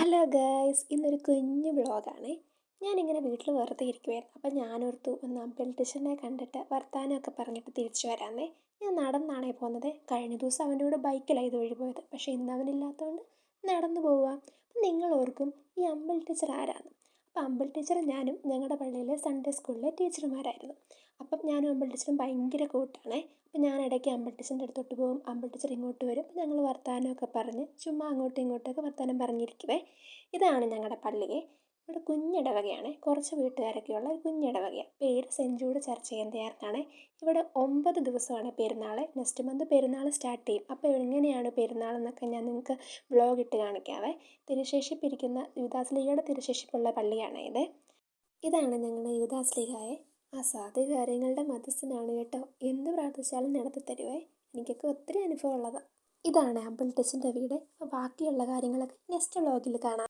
Hello guys, ഇന്നൊരു കുഞ്ഞു വ്ളോഗാണ്. ഞാനിങ്ങനെ വീട്ടിൽ വെറുതെ ഇരിക്കുമായിരുന്നു. അപ്പം ഞാനോർത്തു ഒന്ന് അമ്പിൾ ടീച്ചറിനെ കണ്ടിട്ട് വർത്താനമൊക്കെ പറഞ്ഞിട്ട് തിരിച്ചു വരാമെന്നേ. ഞാൻ നടന്നാണേ പോകുന്നത്. കഴിഞ്ഞ ദിവസം അവൻ്റെ കൂടെ ബൈക്കിലാണ് ഇതുവഴി പോയത്. പക്ഷേ ഇന്ന് അവനില്ലാത്തതുകൊണ്ട് നടന്നു പോവുക. അപ്പം നിങ്ങൾ ഓർക്കും ഈ അമ്പിൾ ടീച്ചർ ആരാണ്. അപ്പം അമ്പിൾ ടീച്ചർ ഞാനും ഞങ്ങളുടെ പള്ളിയിലെ സൺഡേ സ്കൂളിലെ ടീച്ചർമാരായിരുന്നു. അപ്പം ഞാനും അമ്പിൾ ടീച്ചറും ഭയങ്കര കൂട്ടാണേ. അപ്പം ഞാൻ ഇടയ്ക്ക് അമ്പിൾ ടീച്ചറിൻ്റെ അടുത്തോട്ട് പോകും, അമ്പിൾ ടീച്ചർ ഇങ്ങോട്ട് വരും. ഞങ്ങൾ വർത്താനമൊക്കെ പറഞ്ഞ് ചുമ്മാ അങ്ങോട്ടും ഇങ്ങോട്ടൊക്കെ വർത്താനം പറഞ്ഞിരിക്കുവേ. ഇതാണ് ഞങ്ങളുടെ പള്ളിയെ. ഇവിടെ കുഞ്ഞിടവകയാണ്, കുറച്ച് വീട്ടുകാരൊക്കെയുള്ള ഒരു കുഞ്ഞിടവകയാണ്. പേര് സെൻറ്റ് ജൂഡ് ചർച്ച് എന്നാണ്. ഇവിടെ 9 ദിവസമാണ് പെരുന്നാൾ. നെക്സ്റ്റ് മന്ത് പെരുന്നാൾ സ്റ്റാർട്ട് ചെയ്യും. അപ്പോൾ എങ്ങനെയാണ് പെരുന്നാൾ എന്നൊക്കെ ഞാൻ നിങ്ങൾക്ക് വ്ളോഗ് ഇട്ട് കാണിക്കാവേ. തിരുശേഷിപ്പിരിക്കുന്ന യൂദാസ്ലീഗയുടെ തിരുശേഷിപ്പുള്ള പള്ളിയാണ് ഇത്. ഇതാണ് ഞങ്ങളുടെ യൂദാസ്ലീഗായെ. ആ സാധു കാര്യങ്ങളുടെ മധ്യസ്ഥനാണ് കേട്ടോ. എന്ത് പ്രാർത്ഥിച്ചാലും നടത്തി തരുവേ. എനിക്കൊക്കെ ഒത്തിരി അനുഭവം ഉള്ളതാണ്. ഇതാണ് അമ്പിൾ ടീച്ചറിൻ്റെ വീട്. ബാക്കിയുള്ള കാര്യങ്ങളൊക്കെ നെക്സ്റ്റ് വ്ളോഗിൽ കാണാം.